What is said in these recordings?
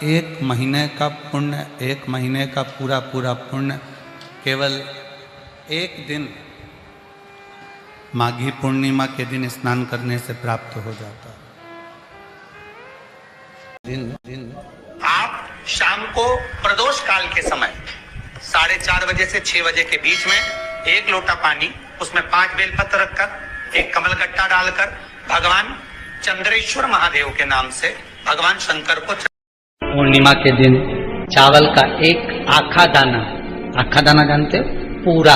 एक महीने का पुण्य, एक महीने का पूरा पूरा पुण्य केवल एक दिन माघी पूर्णिमा के दिन स्नान करने से प्राप्त हो जाता है। आप शाम को प्रदोष काल के समय 4:30 बजे से 6 बजे के बीच में 1 लोटा पानी, उसमें 5 बेलपत्र रखकर, एक कमलगट्टा डालकर भगवान चंद्रेश्वर महादेव के नाम से भगवान शंकर को पूर्णिमा के दिन चावल का एक आखा दाना जानते हो, पूरा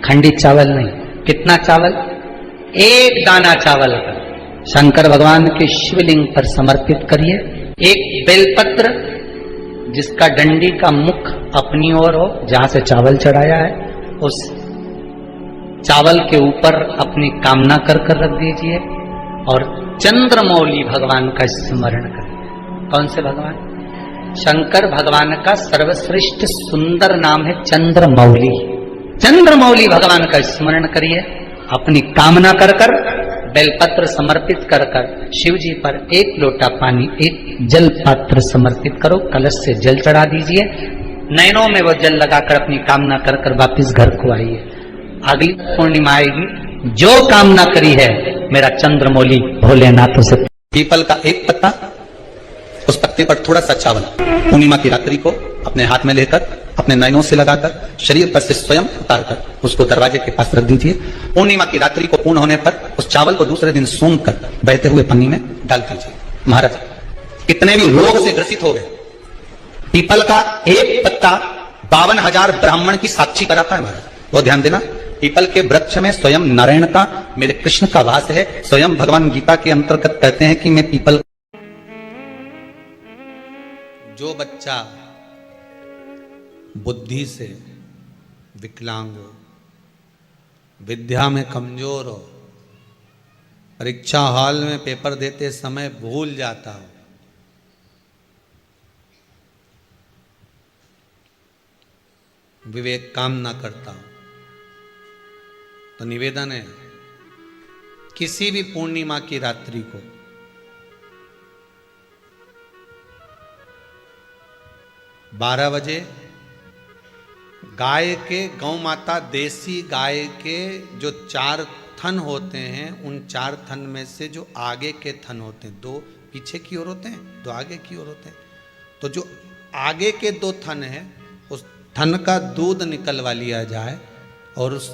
खंडित चावल नहीं, कितना चावल, एक दाना चावल का शंकर भगवान के शिवलिंग पर समर्पित करिए। एक बेलपत्र जिसका डंडी का मुख अपनी ओर हो, जहां से चावल चढ़ाया है, उस चावल के ऊपर अपनी कामना कर रख दीजिए और चंद्रमौली भगवान का स्मरण करिए। कौन से भगवान? शंकर भगवान का सर्वश्रेष्ठ सुंदर नाम है चंद्रमौली। चंद्रमौली भगवान का स्मरण करिए, अपनी कामना कर बेलपत्र समर्पित कर शिव जी पर 1 लोटा पानी, 1 जल पात्र समर्पित करो, कलश से जल चढ़ा दीजिए, नयनों में वो जल लगाकर अपनी कामना कर वापिस घर को आइए। अगली पूर्णिमा आएगी, जो कामना करी है मेरा चंद्रमौली भोलेनाथ से। पीपल का एक पत्ता, उस पत्ते पर थोड़ा सा चावल पूर्णिमा की रात्रि को अपने हाथ में लेकर अपने नयनों से लगाकर शरीर पर से स्वयं उतारकर उसको दरवाजे के पास रख दीजिए। पूर्णिमा की रात्रि को पूर्ण होने पर उस चावल को दूसरे दिन सूंघ कर बहते हुए पानी में डाल दीजिए। महाराज, कितने भी रोग से ग्रसित हो गए, पीपल का एक पत्ता 52,000 ब्राह्मण की साक्षी कराता है। महाराज, वो ध्यान देना, पीपल के वृक्ष में स्वयं नारायण का, मेरे कृष्ण का वास है। स्वयं भगवान गीता के अंतर्गत कहते हैं कि मैं पीपल। जो बच्चा बुद्धि से विकलांग हो, विद्या में कमजोर हो, परीक्षा हॉल में पेपर देते समय भूल जाता हो, विवेक काम ना करता हो, तो निवेदन है, किसी भी पूर्णिमा की रात्रि को बारह बजे गाय के, गौ माता देसी गाय के जो 4 थन होते हैं, उन 4 थन में से जो आगे के थन होते हैं, 2 पीछे की ओर होते हैं, 2 आगे की ओर होते हैं, तो जो आगे के 2 थन है, उस थन का दूध निकलवा लिया जाए और उस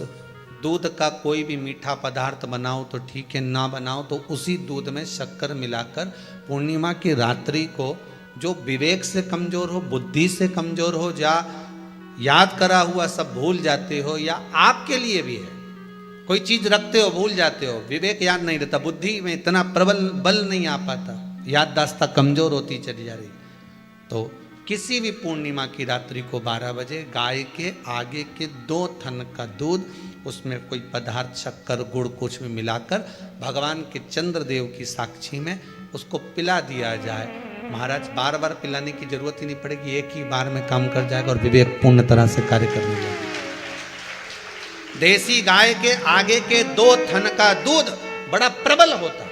दूध का कोई भी मीठा पदार्थ बनाओ तो ठीक है, ना बनाओ तो उसी दूध में शक्कर मिलाकर पूर्णिमा की रात्रि को जो विवेक से कमजोर हो, बुद्धि से कमजोर हो, या याद करा हुआ सब भूल जाते हो, या आपके लिए भी है, कोई चीज रखते हो भूल जाते हो, विवेक याद नहीं रहता, बुद्धि में इतना प्रबल बल नहीं आ पाता, याददाश्त कमजोर होती चली जा रही, तो किसी भी पूर्णिमा की रात्रि को 12 बजे गाय के आगे के 2 थन का दूध, उसमें कोई पदार्थ, शक्कर, गुड़ कुछ भी मिलाकर भगवान के चंद्रदेव की साक्षी में उसको पिला दिया जाए। महाराज, बार बार पिलाने की जरूरत ही नहीं पड़ेगी, एक ही बार में काम कर जाएगा और विवेक पूर्ण तरह से कार्य करने लगेगा। देसी गाय के आगे के 2 थन का दूध बड़ा प्रबल होता है।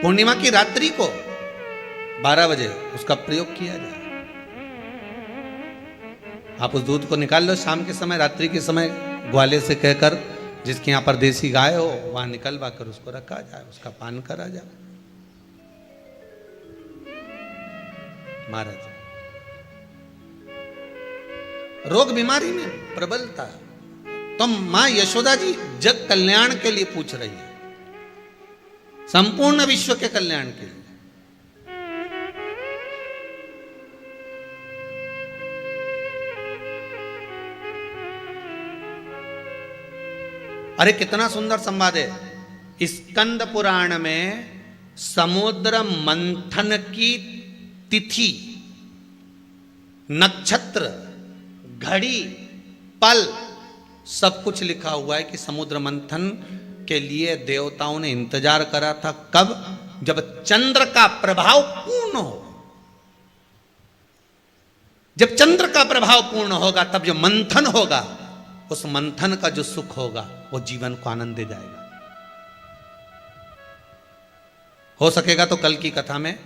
पूर्णिमा की रात्रि को 12 बजे उसका प्रयोग किया जाए। आप उस दूध को निकाल लो शाम के समय, रात्रि के समय ग्वाले से कहकर, जिसके यहाँ पर देसी गाय हो वहां निकलवा कर उसको रखा जाए, उसका पान करा जाए। महाराज, रोग बीमारी में प्रबलता, तो मां यशोदा जी जग कल्याण के लिए पूछ रही है, संपूर्ण विश्व के कल्याण के लिए। अरे कितना सुंदर संवाद है। स्कंद पुराण में समुद्र मंथन की तिथि, नक्षत्र, घड़ी, पल सब कुछ लिखा हुआ है कि समुद्र मंथन के लिए देवताओं ने इंतजार करा था। कब? जब चंद्र का प्रभाव पूर्ण हो। जब चंद्र का प्रभाव पूर्ण होगा तब जो मंथन होगा उस मंथन का जो सुख होगा वो जीवन को आनंद दे जाएगा। हो सकेगा तो कल की कथा में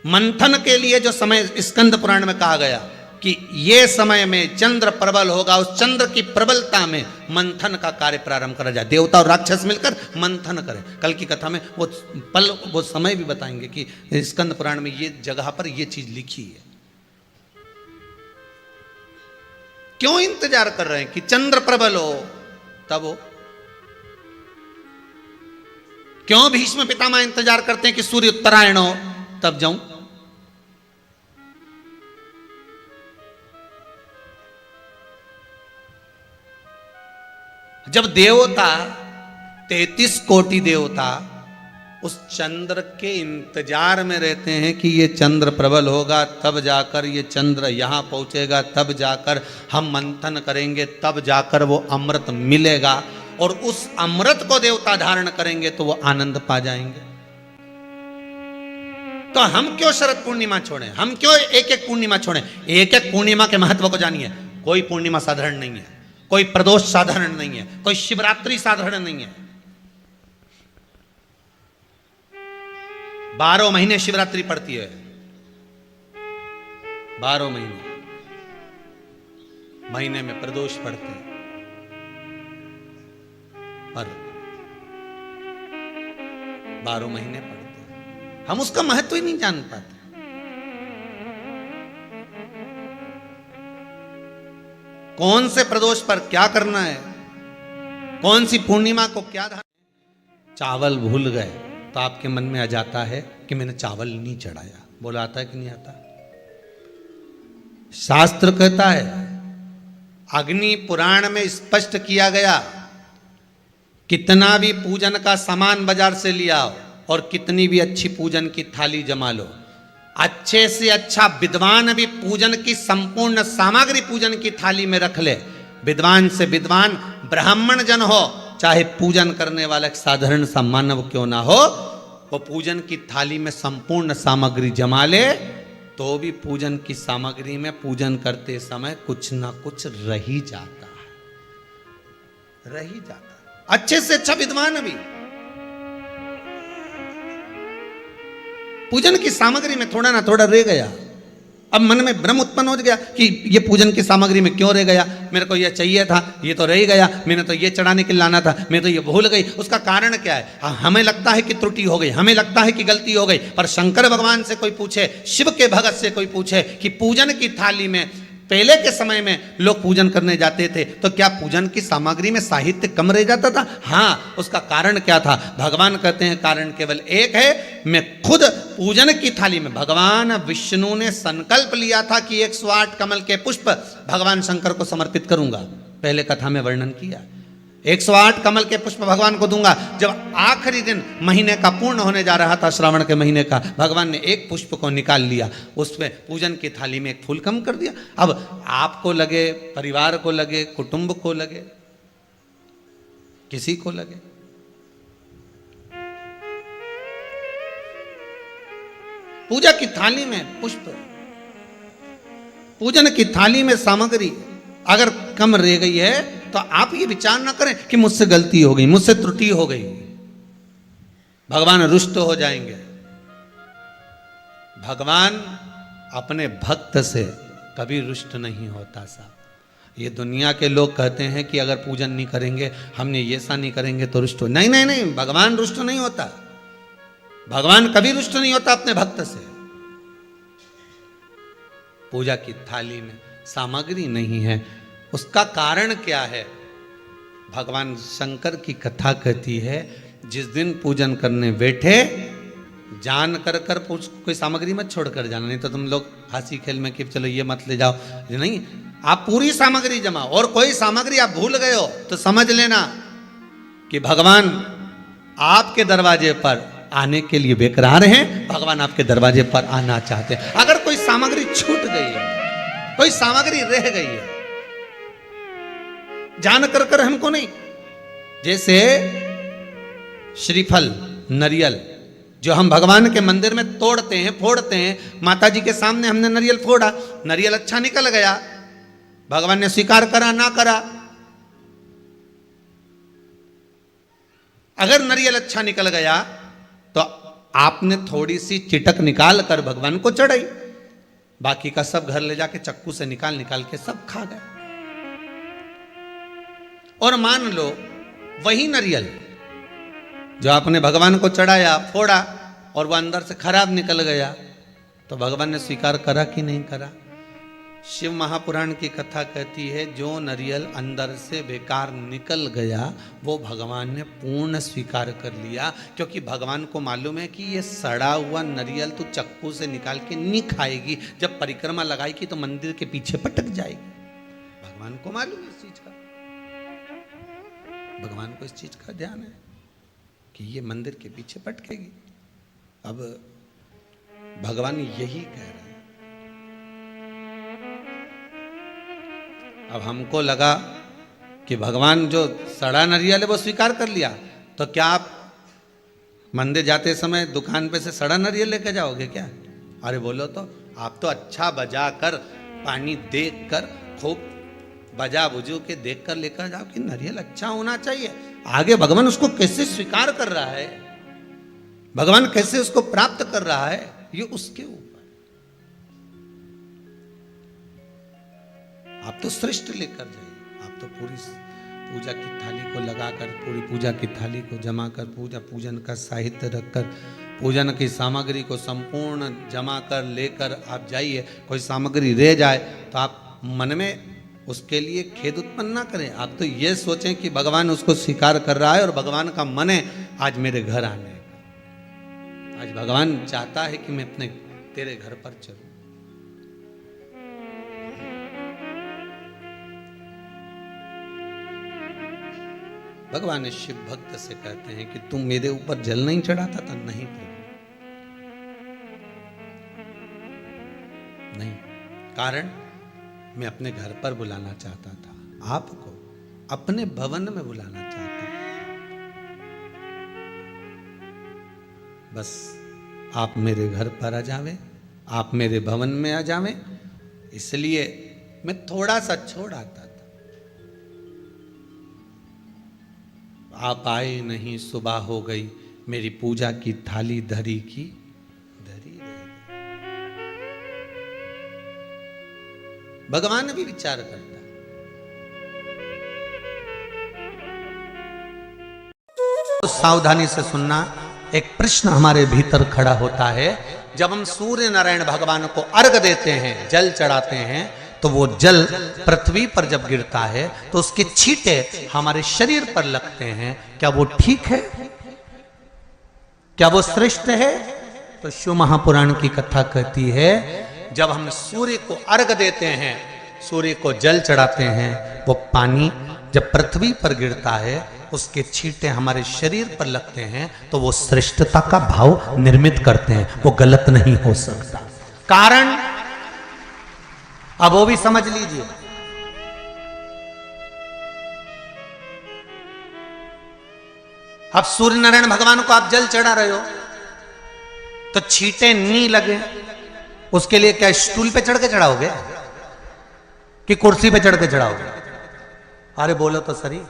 मंथन के लिए जो समय स्कंद पुराण में कहा गया कि ये समय में चंद्र प्रबल होगा, उस चंद्र की प्रबलता में मंथन का कार्य प्रारंभ करा जाए। देवता और राक्षस मिलकर मंथन करें। कल की कथा में वो पल, वो समय भी बताएंगे कि स्कंद पुराण में ये जगह पर ये चीज लिखी है। क्यों इंतजार कर रहे हैं कि चंद्र प्रबल हो तब हो? क्यों भीष्म पितामह इंतजार करते हैं कि सूर्य उत्तरायण हो तब जाऊं? जब देवता 33 कोटि देवता उस चंद्र के इंतजार में रहते हैं कि ये चंद्र प्रबल होगा तब जाकर ये चंद्र यहां पहुंचेगा, तब जाकर हम मंथन करेंगे, तब जाकर वो अमृत मिलेगा और उस अमृत को देवता धारण करेंगे तो वो आनंद पा जाएंगे। तो हम क्यों शरद पूर्णिमा छोड़ें? हम क्यों एक एक पूर्णिमा छोड़ें? एक एक पूर्णिमा के महत्व को जानिए। कोई पूर्णिमा साधारण नहीं है, कोई प्रदोष साधारण नहीं है, कोई शिवरात्रि साधारण नहीं है। 12 महीने शिवरात्रि पड़ती है, 12 महीने में प्रदोष पड़ते हैं, पर 12 महीने पड़ते हैं। हम उसका महत्व ही नहीं जान पाते। कौन से प्रदोष पर क्या करना है, कौन सी पूर्णिमा को क्या धारण। चावल भूल गए तो आपके मन में आ जाता है कि मैंने चावल नहीं चढ़ाया। बोला आता है कि नहीं आता? शास्त्र कहता है, अग्नि पुराण में स्पष्ट किया गया, कितना भी पूजन का सामान बाजार से लिया और कितनी भी अच्छी पूजन की थाली जमा लो, अच्छे से अच्छा विद्वान भी पूजन की संपूर्ण सामग्री पूजन की थाली में रख ले, विद्वान से विद्वान ब्राह्मण जन हो, चाहे पूजन करने वाला एक साधारण सा मानव क्यों ना हो, वो पूजन की थाली में संपूर्ण सामग्री जमा ले तो भी पूजन की सामग्री में पूजन करते समय कुछ ना कुछ रह ही जाता है, रह ही जाता है। अच्छे से अच्छा विद्वान भी पूजन की सामग्री में थोड़ा ना थोड़ा रह गया। अब मन में भ्रम उत्पन्न हो गया कि ये पूजन की सामग्री में क्यों रह गया, मेरे को ये चाहिए था, ये तो रह गया, मैंने तो ये चढ़ाने के लिए लाना था, मैं तो ये भूल गई। उसका कारण क्या है? हमें लगता है कि त्रुटि हो गई, हमें लगता है कि गलती हो गई, पर शंकर भगवान से कोई पूछे, शिव के भगत से कोई पूछे कि पूजन की थाली में पहले के समय में लोग पूजन करने जाते थे तो क्या पूजन की सामग्री में साहित्य कम रह जाता था? हाँ, उसका कारण क्या था? भगवान कहते हैं कारण केवल एक है। मैं खुद पूजन की थाली में, भगवान विष्णु ने संकल्प लिया था कि 108 कमल के पुष्प भगवान शंकर को समर्पित करूंगा। पहले कथा में वर्णन किया, 108 कमल के पुष्प भगवान को दूंगा। जब आखिरी दिन महीने का पूर्ण होने जा रहा था, श्रावण के महीने का, भगवान ने एक पुष्प को निकाल लिया, उसमें पूजन की थाली में एक फूल कम कर दिया। अब आपको लगे, परिवार को लगे, कुटुंब को लगे, किसी को लगे, पूजा की थाली में पुष्प, पूजन की थाली में सामग्री अगर कम रह गई है तो आप ये विचार ना करें कि मुझसे गलती हो गई, मुझसे त्रुटि हो गई, भगवान रुष्ट हो जाएंगे। भगवान अपने भक्त से कभी रुष्ट नहीं होता साहब। ये दुनिया के लोग कहते हैं कि अगर पूजन नहीं करेंगे, हमने ये सा नहीं करेंगे तो रुष्ट हो। नहीं नहीं नहीं, भगवान रुष्ट नहीं होता, भगवान कभी रुष्ट नहीं होता अपने भक्त से। पूजा की थाली में सामग्री नहीं है, उसका कारण क्या है? भगवान शंकर की कथा कहती है, जिस दिन पूजन करने बैठे जान कर कर कोई सामग्री मत छोड़ कर जाना, नहीं तो तुम लोग हंसी खेल में कि चलो ये मत ले जाओ, नहीं, आप पूरी सामग्री जमा, और कोई सामग्री आप भूल गए हो तो समझ लेना कि भगवान आपके दरवाजे पर आने के लिए बेकरार हैं, भगवान आपके दरवाजे पर आना चाहते हैं। अगर कोई सामग्री छूट गई है, कोई सामग्री रह गई है, जान कर कर हमको नहीं, जैसे श्रीफल, नरियल जो हम भगवान के मंदिर में तोड़ते हैं, फोड़ते हैं, माता जी के सामने हमने नरियल फोड़ा, नरियल अच्छा निकल गया, भगवान ने स्वीकार करा ना करा, अगर नारियल अच्छा निकल गया तो आपने थोड़ी सी चिटक निकाल कर भगवान को चढ़ाई, बाकी का सब घर ले जाके चक्कू से निकाल निकाल के सब खा गए। और मान लो वही नारियल जो आपने भगवान को चढ़ाया, फोड़ा और वह अंदर से खराब निकल गया, तो भगवान ने स्वीकार करा कि नहीं करा? शिव महापुराण की कथा कहती है जो नारियल अंदर से बेकार निकल गया वो भगवान ने पूर्ण स्वीकार कर लिया, क्योंकि भगवान को मालूम है कि ये सड़ा हुआ नारियल तो चक्कू से निकाल के नहीं खाएगी, जब परिक्रमा लगाएगी तो मंदिर के पीछे पटक जाएगी। भगवान को मालूम है इस चीज का, भगवान को इस चीज का ध्यान है कि ये मंदिर के पीछे पटकेगी। अब भगवान यही कह रहे हैं। अब हमको लगा कि भगवान जो सड़ा नारियल है वो स्वीकार कर लिया, तो क्या आप मंदिर जाते समय दुकान पे से सड़ा नारियल लेके जाओगे क्या? अरे बोलो तो, आप तो अच्छा बजा कर, पानी देख कर, खूब बजा बुझू के देख कर लेकर जाओ कि नारियल अच्छा होना चाहिए। आगे भगवान उसको कैसे स्वीकार कर रहा है, भगवान कैसे उसको प्राप्त कर रहा है, ये उसके ऊपर। आप तो श्रेष्ठ लेकर जाइए, आप तो पूरी पूजा की थाली को लगाकर, पूरी पूजा की थाली को जमा कर, पूजन का साहित्य रखकर, पूजन की सामग्री को संपूर्ण जमा कर लेकर आप जाइए। कोई सामग्री रह जाए तो आप मन में उसके लिए खेद उत्पन्न ना करें। आप तो ये सोचें कि भगवान उसको स्वीकार कर रहा है और भगवान का मन है आज मेरे घर आने का। आज भगवान चाहता है कि मैं अपने तेरे घर पर चलूं। भगवान ने शिव भक्त से कहते हैं कि तुम मेरे ऊपर जल नहीं चढ़ाता था? नहीं प्रभु, नहीं। कारण मैं अपने घर पर बुलाना चाहता था, आपको अपने भवन में बुलाना चाहता था। बस आप मेरे घर पर आ जावे, आप मेरे भवन में आ जावे, इसलिए मैं थोड़ा सा छोड़ आता था। आप आए नहीं, सुबह हो गई, मेरी पूजा की थाली धरी की धरी रह गई। भगवान भी विचार करता। तो सावधानी से सुनना, एक प्रश्न हमारे भीतर खड़ा होता है। जब हम सूर्य नारायण भगवान को अर्घ देते हैं, जल चढ़ाते हैं, तो वो जल पृथ्वी पर जब गिरता है तो उसके छींटे हमारे शरीर पर लगते हैं। क्या वो ठीक है? क्या वो श्रेष्ठ है? तो शिव महापुराण की कथा कहती है जब हम सूर्य को अर्घ देते हैं, सूर्य को जल चढ़ाते हैं, वो पानी जब पृथ्वी पर गिरता है, उसके छींटे हमारे शरीर पर लगते हैं, तो वो श्रेष्ठता का भाव निर्मित करते हैं। वो गलत नहीं हो सकता। कारण अब वो भी समझ लीजिए। अब सूर्य नारायण भगवान को आप जल चढ़ा रहे हो तो छींटे नहीं लगे, उसके लिए क्या स्टूल पे चढ़ के चढ़ाओगे कि कुर्सी पे चढ़ के चढ़ाओगे? अरे बोलो तो सही।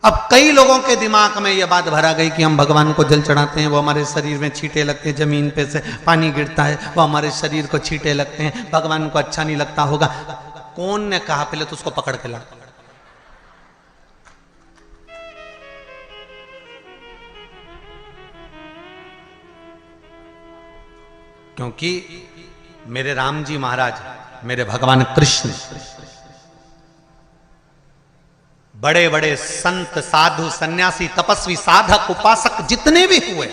अब कई लोगों के दिमाग में यह बात भरा गई कि हम भगवान को जल चढ़ाते हैं, वो हमारे शरीर में छींटे लगते हैं, जमीन पे से पानी गिरता है, वो हमारे शरीर को छींटे लगते हैं, भगवान को अच्छा नहीं लगता होगा। कौन ने कहा? पहले तो उसको पकड़ के ला। क्योंकि मेरे राम जी महाराज, मेरे भगवान कृष्ण, बड़े बड़े संत, साधु, सन्यासी, तपस्वी, साधक, उपासक जितने भी हुए,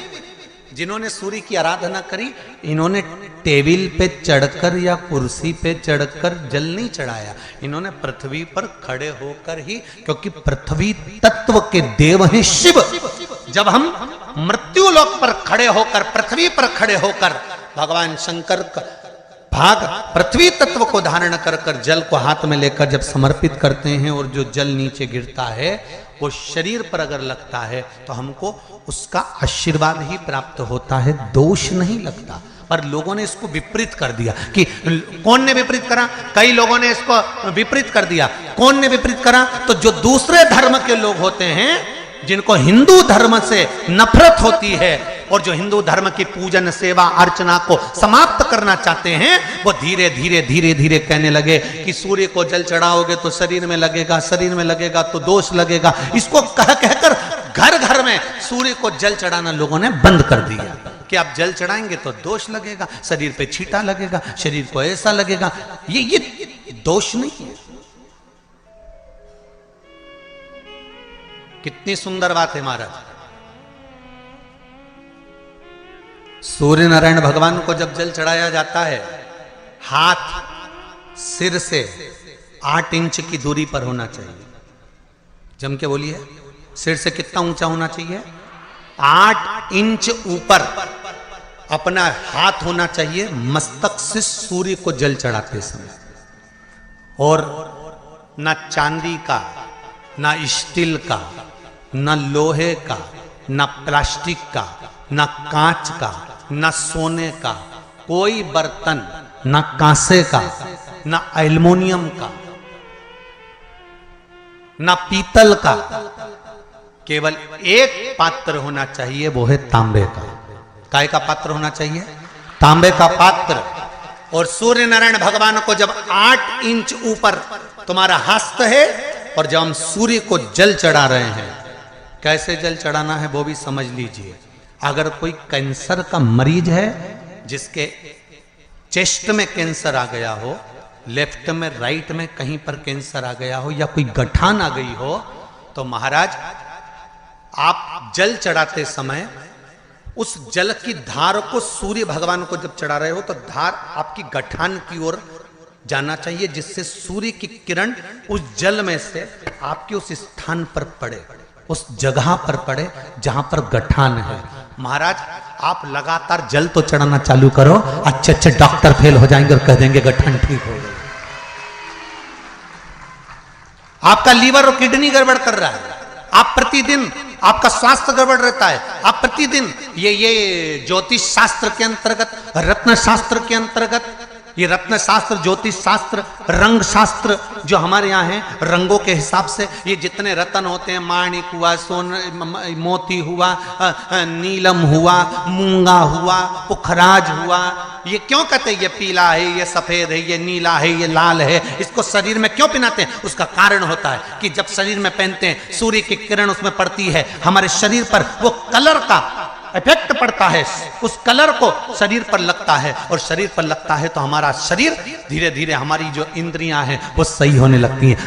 जिन्होंने सूर्य की आराधना करी, इन्होंने टेबल पे चढ़कर या कुर्सी पे चढ़कर जल नहीं चढ़ाया। इन्होंने पृथ्वी पर खड़े होकर ही, क्योंकि पृथ्वी तत्व के देव हैं शिव। जब हम मृत्यु लोक पर खड़े होकर, पृथ्वी पर खड़े होकर भगवान शंकर का भाग पृथ्वी तत्व को धारण कर कर जल को हाथ में लेकर जब समर्पित करते हैं, और जो जल नीचे गिरता है वो शरीर पर अगर लगता है तो हमको उसका आशीर्वाद ही प्राप्त होता है, दोष नहीं लगता। पर लोगों ने इसको विपरीत कर दिया। कि कौन ने विपरीत करा? कई लोगों ने इसको विपरीत कर दिया। कौन ने विपरीत करा? तो जो दूसरे धर्म के लोग होते हैं, जिनको हिंदू धर्म से नफरत होती है और जो हिंदू धर्म की पूजन सेवा अर्चना को समाप्त करना चाहते हैं, वो धीरे धीरे धीरे धीरे कहने लगे कि सूर्य को जल चढ़ाओगे तो शरीर में लगेगा, शरीर में लगेगा तो दोष लगेगा। इसको कह कहकर घर घर में सूर्य को जल चढ़ाना लोगों ने बंद कर दिया कि आप जल चढ़ाएंगे तो दोष लगेगा, शरीर पे छींटा लगेगा, शरीर को ऐसा लगेगा। ये दोष नहीं है। कितनी सुंदर बात है महाराज। सूर्य नारायण भगवान को जब जल चढ़ाया जाता है, हाथ सिर से 8 इंच की दूरी पर होना चाहिए। जम के बोलिए, सिर से कितना ऊंचा होना चाहिए? 8 इंच ऊपर अपना हाथ होना चाहिए मस्तक से सूर्य को जल चढ़ाते समय। और ना चांदी का, ना स्टील का, ना लोहे का, ना प्लास्टिक का, ना कांच का, ना सोने का कोई बर्तन, ना कांसे का, ना एल्युमिनियम का, ना पीतल का, केवल एक पात्र होना चाहिए, वो है तांबे का। काय का पात्र होना चाहिए? तांबे का पात्र। और सूर्य नारायण भगवान को जब 8 इंच ऊपर तुम्हारा हस्त है और जब हम सूर्य को जल चढ़ा रहे हैं, कैसे जल चढ़ाना है वो भी समझ लीजिए। अगर कोई कैंसर का मरीज है, जिसके चेस्ट में कैंसर आ गया हो, लेफ्ट में, राइट में कहीं पर कैंसर आ गया हो, या कोई गठान आ गई हो, तो महाराज आप जल चढ़ाते समय उस जल की धार को सूर्य भगवान को जब चढ़ा रहे हो तो धार आपकी गठान की ओर जाना चाहिए, जिससे सूर्य की किरण उस जल में से आपके उस स्थान पर पड़े, उस जगह पर पड़े जहां पर गठान है। महाराज आप लगातार जल तो चढ़ाना चालू करो, अच्छे अच्छे डॉक्टर फेल हो जाएंगे और कह देंगे गठान ठीक हो गई। आपका लीवर और किडनी गड़बड़ कर रहा है, आप प्रतिदिन आपका स्वास्थ्य गड़बड़ रहता है, आप प्रतिदिन ये ज्योतिष शास्त्र के अंतर्गत, रत्न शास्त्र के अंतर्गत, ये रत्न शास्त्र, ज्योतिष शास्त्र, रंग शास्त्र जो हमारे यहाँ है, रंगों के हिसाब से ये जितने रत्न होते हैं, माणिक हुआ, मोती हुआ, नीलम हुआ, मूंगा हुआ, पुखराज हुआ, ये क्यों कहते हैं ये पीला है, ये सफेद है, ये नीला है, ये लाल है, इसको शरीर में क्यों पहनाते हैं? उसका कारण होता है कि जब शरीर में पहनते हैं, सूर्य की किरण उसमें पड़ती है, हमारे शरीर पर वो कलर का इफेक्ट पड़ता है, उस कलर को शरीर पर लगता है, और शरीर पर लगता है तो हमारा शरीर धीरे धीरे, हमारी जो इंद्रियां हैं वो सही होने लगती हैं।